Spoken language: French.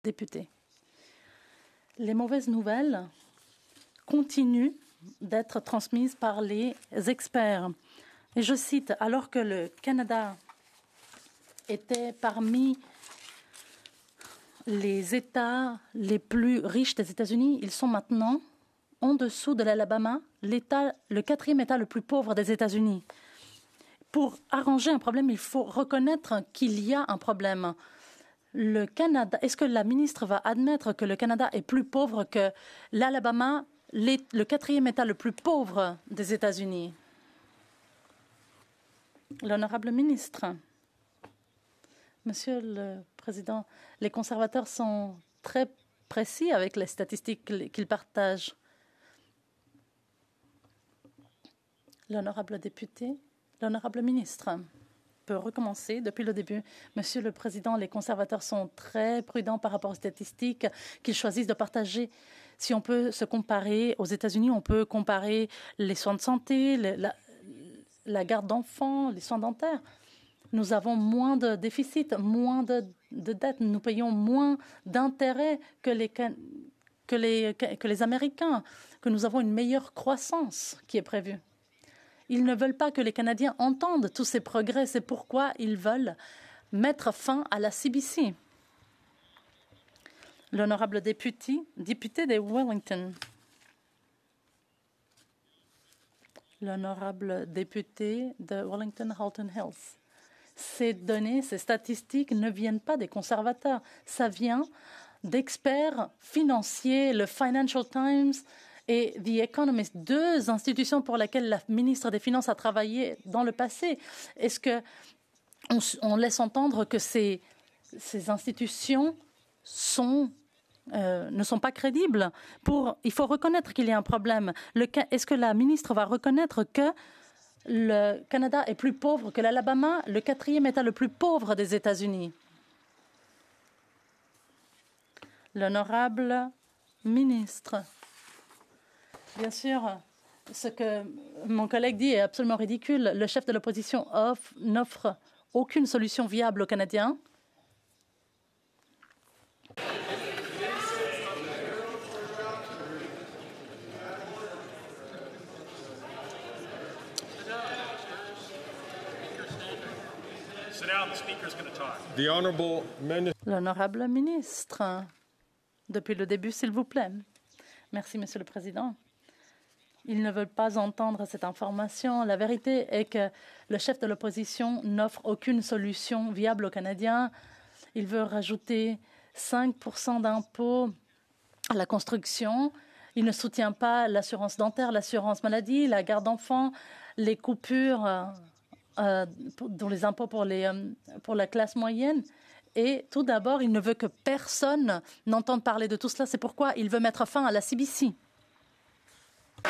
Députés. Les mauvaises nouvelles continuent d'être transmises par les experts. Et je cite, alors que le Canada était parmi les États les plus riches des États-Unis, ils sont maintenant en dessous de l'Alabama, le quatrième État le plus pauvre des États-Unis. Pour arranger un problème, il faut reconnaître qu'il y a un problème. Le Canada, est-ce que la ministre va admettre que le Canada est plus pauvre que l'Alabama, le quatrième État le plus pauvre des États-Unis? L'honorable ministre. Monsieur le Président, les conservateurs sont très précis avec les statistiques qu'ils partagent. L'honorable député, l'honorable ministre peut recommencer depuis le début. Monsieur le Président, les conservateurs sont très prudents par rapport aux statistiques qu'ils choisissent de partager. Si on peut se comparer aux États-Unis, on peut comparer les soins de santé, la garde d'enfants, les soins dentaires. Nous avons moins de déficit, moins de dettes. Nous payons moins d'intérêts que les Américains, que nous avons une meilleure croissance qui est prévue. Ils ne veulent pas que les Canadiens entendent tous ces progrès. C'est pourquoi ils veulent mettre fin à la CBC. L'honorable député de Wellington. L'honorable député de Wellington-Halton Hills. Ces données, ces statistiques ne viennent pas des conservateurs. Ça vient d'experts financiers, le Financial Times et The Economist, deux institutions pour lesquelles la ministre des Finances a travaillé dans le passé. Est-ce qu'on laisse entendre que ces institutions ne sont pas crédibles? Il faut reconnaître qu'il y a un problème. Est-ce que la ministre va reconnaître que le Canada est plus pauvre que l'Alabama, le quatrième État le plus pauvre des États-Unis? L'honorable ministre. Bien sûr, ce que mon collègue dit est absolument ridicule. Le chef de l'opposition n'offre aucune solution viable aux Canadiens. L'honorable ministre. Depuis le début, s'il vous plaît. Merci, Monsieur le Président. Ils ne veulent pas entendre cette information. La vérité est que le chef de l'opposition n'offre aucune solution viable aux Canadiens. Il veut rajouter 5% d'impôts à la construction. Il ne soutient pas l'assurance dentaire, l'assurance maladie, la garde d'enfants, les coupures dans les impôts pour la classe moyenne. Et tout d'abord, il ne veut que personne n'entende parler de tout cela. C'est pourquoi il veut mettre fin à la CBC.